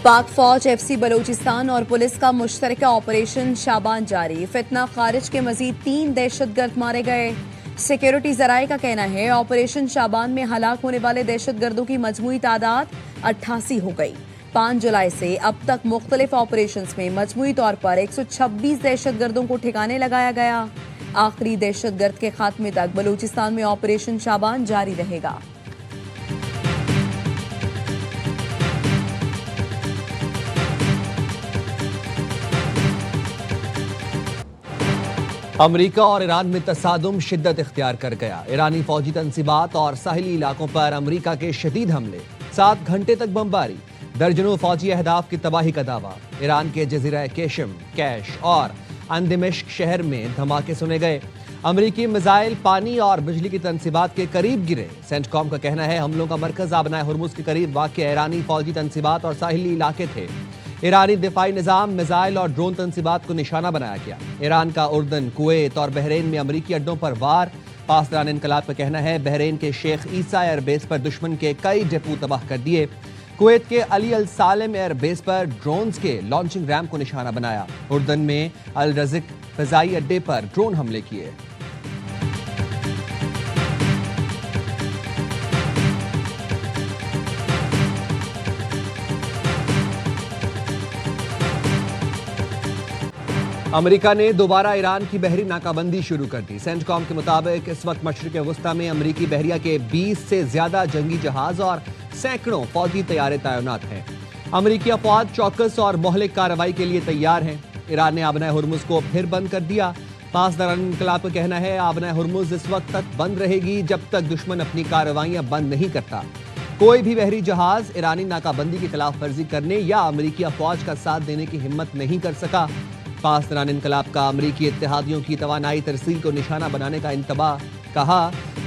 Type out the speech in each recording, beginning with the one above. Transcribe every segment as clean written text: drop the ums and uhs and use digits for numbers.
पाक फौज, एफसी बलूचिस्तान और पुलिस का मुश्तरका ऑपरेशन शाबान जारी। फितना खारिज के मजीद 3 दहशतगर्द मारे गए। सिक्योरिटी जराये का कहना है ऑपरेशन शाबान में हलाक होने वाले दहशतगर्दों की मजमूई तादाद 88 हो गई। 5 जुलाई से अब तक मुख्तलिफ ऑपरेशन में मजमूई तौर पर 126 दहशतगर्दों को ठिकाने लगाया गया। आखिरी दहशतगर्द के खात्मे तक बलूचिस्तान में ऑपरेशन शाबान जारी रहेगा। अमरीका और ईरान में तसादुम शिद्दत इख्तियार कर गया। ईरानी फौजी तंसीबात और साहिली इलाकों पर अमरीका के शदीद हमले, 7 घंटे तक बमबारी, दर्जनों फौजी अहदाफ की तबाही का दावा। ईरान के जजीरा केशम, कैश और अंदिमिश्क शहर में धमाके सुने गए। अमरीकी मिसाइल पानी और बिजली की तंसीबात के करीब गिरे। सेंटकॉम का कहना है हमलों का मरकज आबनाए हुर्मुज के करीब वाक़िया ईरानी फौजी तंसीबात और साहिली इलाके थे। ईरानी दिफाई निज़ाम, मिसाइल और ड्रोन तंसीबात को निशाना बनाया गया। ईरान का उर्दन, कुवैत और बहरीन में अमरीकी अड्डों पर वार। पासदारान इनकलाब का कहना है बहरीन के शेख ईसा एयरबेस पर दुश्मन के कई डिपो तबाह कर दिए। कुवैत के अली अल सालेम एयरबेस पर ड्रोन्स के लॉन्चिंग रैम्प को निशाना बनाया। उर्दन में अल रज़िक फ़िज़ाई अड्डे पर ड्रोन हमले किए। अमेरिका ने दोबारा ईरान की बहरी नाकाबंदी शुरू कर दी। सेंटकॉम के मुताबिक इस वक्त मशरिक़ वस्ता में अमरीकी बहरिया के 20 से ज्यादा जंगी जहाज और सैकड़ों फौजी तैयारे तैनात हैं। अमरीकी अफवाज चौकस और मोहलिक कार्रवाई के लिए तैयार हैं। ईरान ने आबनाए हुर्मुज को फिर बंद कर दिया। पासदारान इनकलाब का कहना है आबनाए हुर्मुज इस वक्त तक बंद रहेगी जब तक दुश्मन अपनी कार्रवाइयां बंद नहीं करता। कोई भी बहरी जहाज ईरानी नाकाबंदी की खिलाफ वर्जी करने या अमरीकी अफवाज का साथ देने की हिम्मत नहीं कर सका। पासदारान इनकलाब का अमरीकी इत्तेहादियों की तवानाई तरसील को निशाना बनाने का इंतबाह। कहा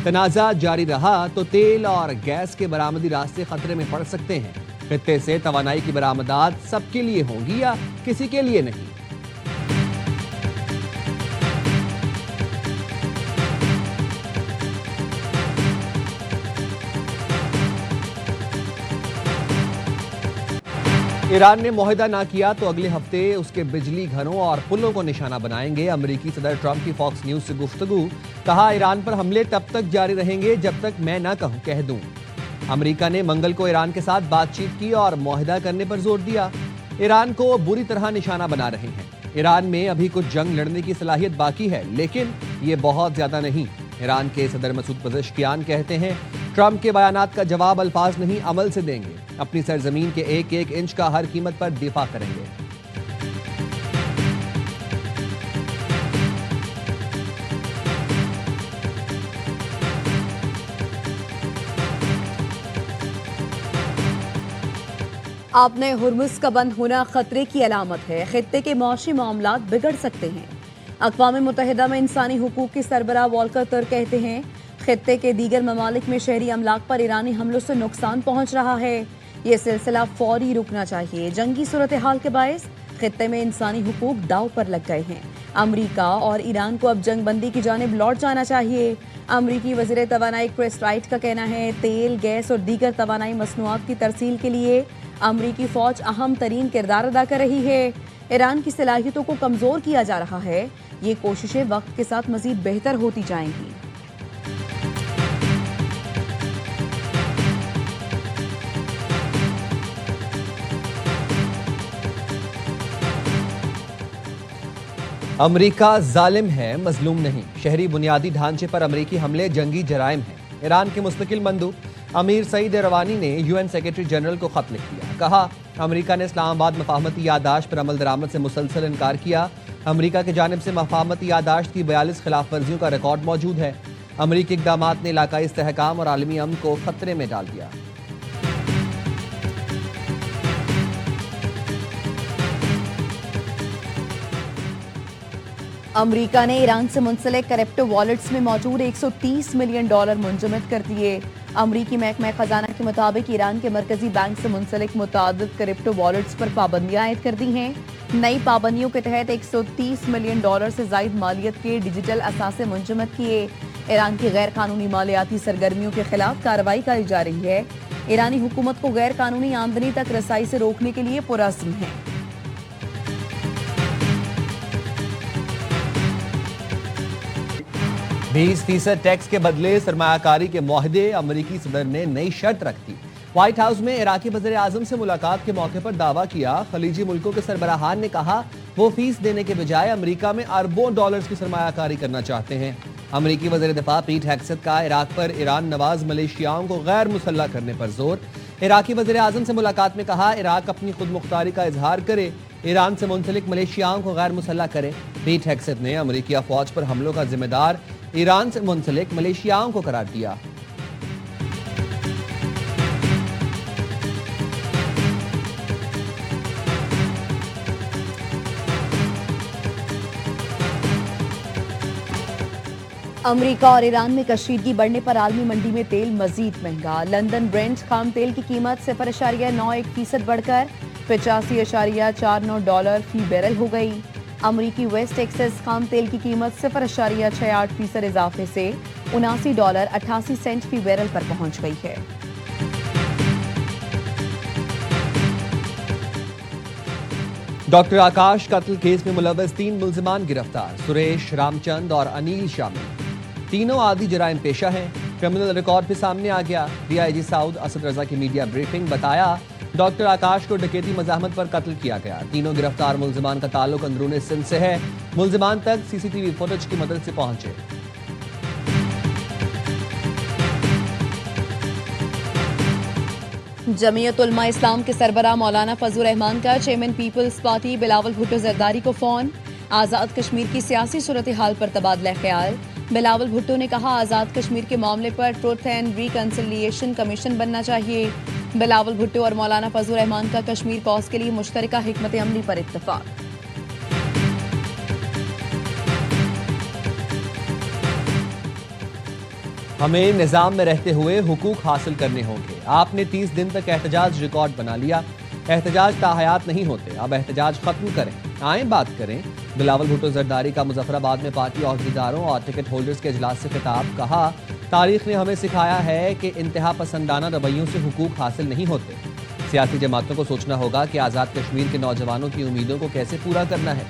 तनाज़ा जारी रहा तो तेल और गैस के बरामदी रास्ते खतरे में पड़ सकते हैं। खित्ते से तवानाई की बरामदात सबके लिए होंगी या किसी के लिए नहीं। ईरान ने मुआहदा ना किया तो अगले हफ्ते उसके बिजली घरों और पुलों को निशाना बनाएंगे। अमेरिकी सदर ट्रंप की फॉक्स न्यूज से गुफ्तगू। कहा ईरान पर हमले तब तक जारी रहेंगे जब तक मैं ना कह दूं। अमेरिका ने मंगल को ईरान के साथ बातचीत की और मुआहदा करने पर जोर दिया। ईरान को बुरी तरह निशाना बना रहे हैं। ईरान में अभी कुछ जंग लड़ने की सलाहियत बाकी है लेकिन ये बहुत ज्यादा नहीं। ईरान के सदर मसूद पज़ेश्कियान कहते हैं ट्रंप के बयानात का जवाब अल्फाज नहीं अमल से देंगे। अपनी सरजमीन के एक एक इंच का हर कीमत पर दिफा करेंगे। आपने हुर्मुज का बंद होना खतरे की अलामत है। खित्ते के मौशी मामलात बिगड़ सकते हैं। अक़वाम मुत्तहिदा में इंसानी हुकूक के सरबराह वॉल्कर तुर्क कहते हैं खित्ते के दीगर ममालिक में शहरी अमलाक पर ईरानी हमलों से नुकसान पहुंच रहा है। ये सिलसिला फौरी रुकना चाहिए। जंगी सूरत हाल के बायस खित्ते में इंसानी हुकूक दाव पर लग गए हैं। अमरीका और ईरान को अब जंग बंदी की जानिब लौट जाना चाहिए। अमरीकी वज़ीर तवानाई क्रिस राइट का कहना है तेल, गैस और दीगर तवानाई मसनूआत की तरसील के लिए अमरीकी फौज अहम तरीन किरदार अदा कर रही है। ईरान की सलाहियतों को कमजोर किया जा रहा है। ये कोशिशें वक्त के साथ मजीद बेहतर होती जाएंगी। अमरीका जालिम है, मजलूम नहीं। शहरी बुनियादी ढांचे पर अमरीकी हमले जंगी जराइम हैं। ईरान के मुस्तकिल मंदूब अमीर सईद रवानी ने यूएन सेक्रेटरी जनरल को खत लिख दिया। कहा अमरीका ने इस्लामाबाद मफाहमती यादाश्त पर अमल दरामद से मुसलसल इनकार किया। अमरीका की जानिब से मफाहमती यादाश्त की 42 खिलाफ वर्जियों का रिकॉर्ड मौजूद है। अमरीकी इक़दामात ने इलाकाई इस्तेहकाम और आलमी अमन को खतरे में डाल दिया। अमरीका ने ईरान से मुंसलिक क्रिप्टो वॉलेट्स में मौजूद $130 मिलियन मुंजमद कर दिए। अमरीकी महकमा खजाना के मुताबिक ईरान के मरकजी बैंक से मुंसलिक मुतादिद क्रिप्टो वॉलेट्स पर पाबंदियां आयद कर दी हैं। नई पाबंदियों के तहत $130 मिलियन से जायद मालियत के डिजिटल असासे मुंजमद किए। ईरान की गैर कानूनी मालियाती सरगर्मियों के खिलाफ कार्रवाई की जा रही है। ईरानी हुकूमत को गैर कानूनी आमदनी तक रसाई से रोकने के लिए पुरअज़्म है। %20 टैक्स के बदले सरमायाकारी के मुआहदे, अमरीकी सदर ने नई शर्त रख दी। व्हाइट हाउस में इराकी वज़ीर आज़म से मुलाकात के मौके पर दावा किया, खलीजी मुल्कों के सरबराहान ने कहा वो फीस देने के बजाय अमेरिका में अरबों डॉलर्स की सरमायाकारी करना चाहते हैं। अमेरिकी वज़ीर दिफा पीट हेगसेथ का इराक पर ईरान नवाज मलेशियाओं को गैर मुसल्लह करने पर जोर। इराकी वज़ीर आज़म से मुलाकात में कहा इराक अपनी खुद मुख्तारी का इजहार करे, ईरान से मुंसलिक मलेशियाओं को गैर मुसल्लह करे। पीट हेगसेथ ने अमेरिकी अफवाज पर हमलों का जिम्मेदार ईरान से मुंसलिक मलेशियाओं को करार दिया। अमेरिका और ईरान में कशीदगी बढ़ने पर आलमी मंडी में तेल मजीद महंगा। लंदन ब्रेंट खाम तेल की कीमत 0.91% बढ़कर $85.49 फी बैरल हो गई। अमेरिकी वेस्ट टेक्सास खाम तेल की कीमत 0.68% इजाफे से $79.88 फी बैरल पर पहुंच गई है। डॉक्टर आकाश कत्ल केस में मुलव्वस 3 मुल्जिमान गिरफ्तार, सुरेश, रामचंद और अनिल शामिल। तीनों आदि जराइम पेशा हैं। क्रिमिनल रिकॉर्ड भी सामने आ गया। डीआईजी साउद असद रजा की मीडिया ब्रीफिंग, बताया डॉक्टर आकाश को डकैती मज़ाहमत पर कत्ल किया गया। तीनों गिरफ्तार मुल्जिमान का ताल्लुक अंदरूनी सिंध से है। मुल्जिमान तक सीसीटीवी फुटेज की मदद से पहुंचे। जमीयत उलमा इस्लाम के सरबराह मौलाना फजल रहमान का chairman People's Party Bilawal Bhutto Zardari को फोन। आज़ाद कश्मीर की सियासी सूरत हाल पर तबादला ख्याल। बिलावल भुट्टो ने कहा आज़ाद कश्मीर के मामले पर ट्रुथ एंड रिकंसिलिएशन कमीशन बनना चाहिए। बिलावल भुट्टो और मौलाना फजल रहमान का कश्मीर कॉज के लिए मुश्तरका हिकमत अमली पर इत्तफाक। हमें निज़ाम में रहते हुए हुकूक हासिल करने होंगे। आपने 30 दिन तक एहतजाज रिकॉर्ड बना लिया। एहतजाज ताहयात नहीं होते, अब एहतजाज खत्म करें, आए बात करें। बिलावल भुट्टो जरदारी का मुजफ्फराबाद में पार्टी अहदेदारों और टिकट होल्डर्स के इजलास से खिताब, कहा तारीख ने हमें सिखाया है कि इंतहा पसंदाना रवैयों से हुकूक हासिल नहीं होते। सियासी जमातों को सोचना होगा कि आज़ाद कश्मीर के नौजवानों की उम्मीदों को कैसे पूरा करना है।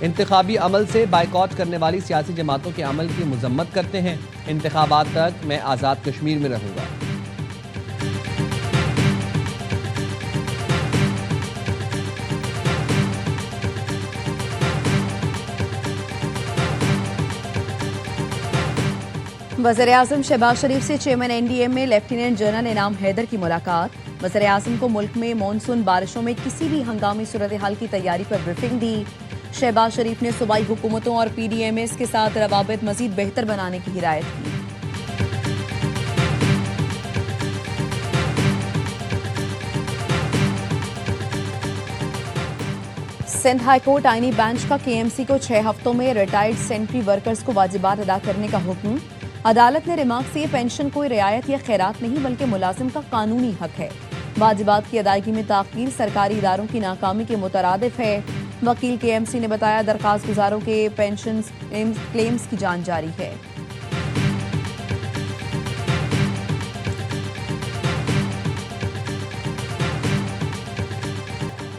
इंतखाबी अमल से बाइकॉट करने वाली सियासी जमातों के अमल की मजम्मत करते हैं। इंतखाबात तक मैं आज़ाद कश्मीर में रहूंगा। वज़ीर आज़म शहबाज शरीफ से चेयरमैन एनडीए में लेफ्टिनेंट जनरल इनाम हैदर की मुलाकात। वज़ीर आज़म को मुल्क में मानसून बारिशों में किसी भी हंगामी सूरत हाल की तैयारी पर ब्रीफिंग दी। शहबाज शरीफ ने सूबाई हुकूमतों और पीडीएमएस के साथ रवाबित मजीद बेहतर बनाने की हिदायत की। सिंध हाईकोर्ट आईनी बेंच का केएमसी को 6 हफ्तों में रिटायर्ड सेंट्री वर्कर्स को वाजिबात अदा करने का हुक्म। अदालत ने रिमार्क से पेंशन कोई रियायत या खैरात नहीं बल्कि मुलाजिम का कानूनी हक है। वाजिबात की अदायगी में ताख़ीर सरकारी इदारों की नाकामी के मुतरादिफ है। वकील केएमसी ने बताया दरखास्त गुजारों के पेंशन क्लेम्स की जांच जारी है।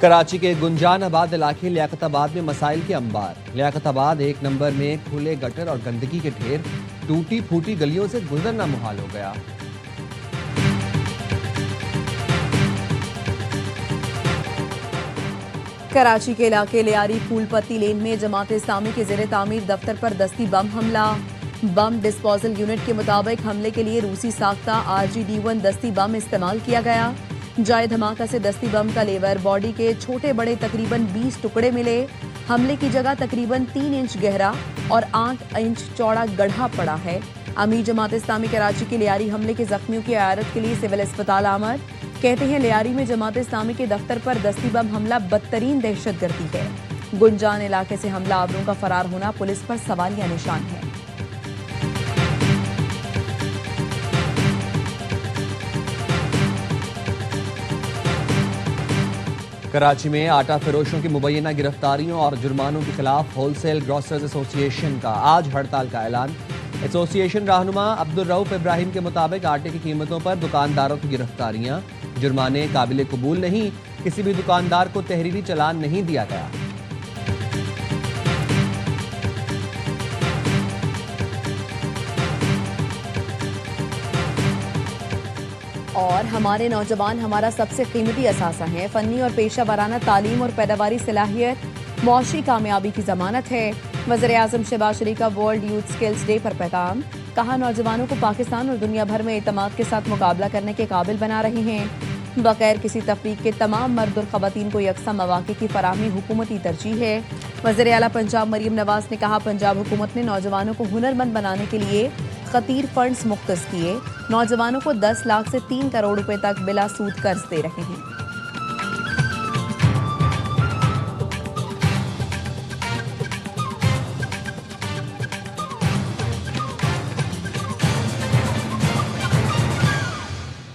कराची के गुंजानाबाद इलाके लियाकताबाद में मसाइल के अंबार। लियाकताबाद 1 नंबर में खुले गटर और गंदगी के ढेर, टूटी फूटी गलियों से गुजरना मुहाल हो गया। कराची के इलाके लियारी फूलपत्ती लेन में जमात इस्लामी के ज़ेरे तामीर दफ्तर पर दस्ती बम हमला। बम डिस्पोजल यूनिट के मुताबिक हमले के लिए रूसी साख्ता RGD-1 दस्ती बम इस्तेमाल किया गया। जाए धमाका से दस्ती बम का लेवर बॉडी के छोटे बड़े तकरीबन 20 टुकड़े मिले। हमले की जगह तकरीबन 3 इंच गहरा और 8 इंच चौड़ा गड्ढा पड़ा है। अमीर जमात इस्लामी कराची के लियारी हमले के जख्मियों की इयादत के लिए सिविल अस्पताल आमद। कहते हैं लियारी में जमात इस्लामी के दफ्तर पर दस्ती बम हमला बदतरीन दहशतगर्दी है। गुंजान इलाके से हमला आवरों का फरार होना पुलिस पर सवालिया निशान है। कराची में आटा फरोशों की मुबैना गिरफ्तारियों और जुर्मानों के खिलाफ होलसेल ग्रोसर्स एसोसिएशन का आज हड़ताल का ऐलान। एसोसिएशन रहनुमा अब्दुल रऊफ इब्राहिम के मुताबिक आटे की कीमतों पर दुकानदारों की गिरफ्तारियां, जुर्माने काबिल कबूल नहीं, किसी भी दुकानदार को तहरीरी चालान नहीं दिया गया। और हमारे नौजवान हमारा सबसे कीमती असासा हैं। फनी और पेशा वाराना तालीम और पैदावारी सलाहियत मौशी कामयाबी की जमानत है। वज़ीर-ए-आज़म शहबाज शरीफ का वर्ल्ड यूथ स्किल्स डे पर पैगाम। कहा, नौजवानों को पाकिस्तान और दुनिया भर में एतमाद के साथ मुकाबला करने के काबिल बना रहे हैं। बगैर किसी तफरीक के तमाम मर्द और ख़वातीन को यकसा मौक़े की फराहमी हुकूमती तरजीह है। वज़ीर आला पंजाब मरीम नवाज ने कहा, पंजाब हुकूमत ने नौजवानों को हुनरमंद बनाने के लिए खतीर फंड्स मुख्तस किए। नौजवानों को 10 लाख से 3 करोड़ रुपए तक बिला सूद कर्ज दे रहे हैं।